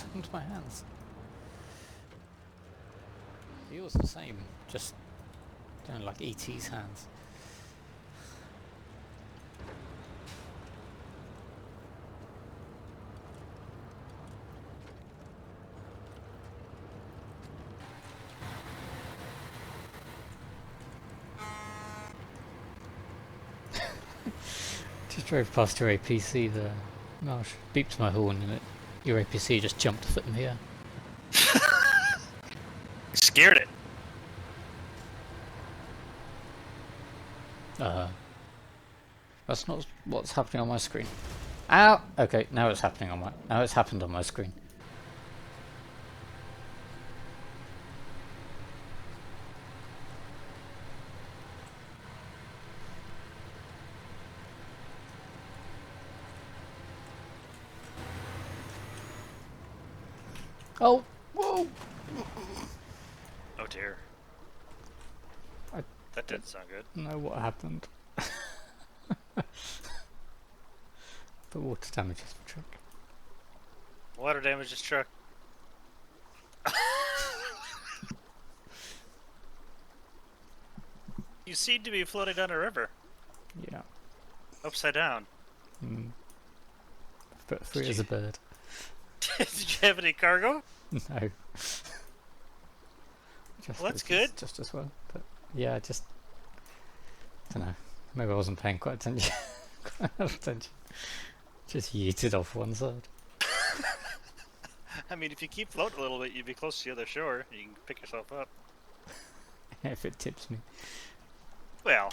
What's happened to my hands? Yours the same, just doing like ET's hands. Just drove past your APC there. Marsh beeped my horn and your APC just jumped a foot in the air. Scared it. That's not what's happening on my screen. Ow! Okay, now it's happening on my. Now it's happened on my screen. Oh! Whoa! Oh dear. That didn't sound good. Know what happened. The water damages the truck. Water damages truck. You seem to be floating down a river. Yeah. Upside down. But free as a bird. Did you have any cargo? No. Well, that's good. Just as well. But yeah, just don't know. Maybe I wasn't paying quite attention. Just yeeted off one side. I mean, if you keep floating a little bit, you'd be close to the other shore. You can pick yourself up. If it tips me. Well,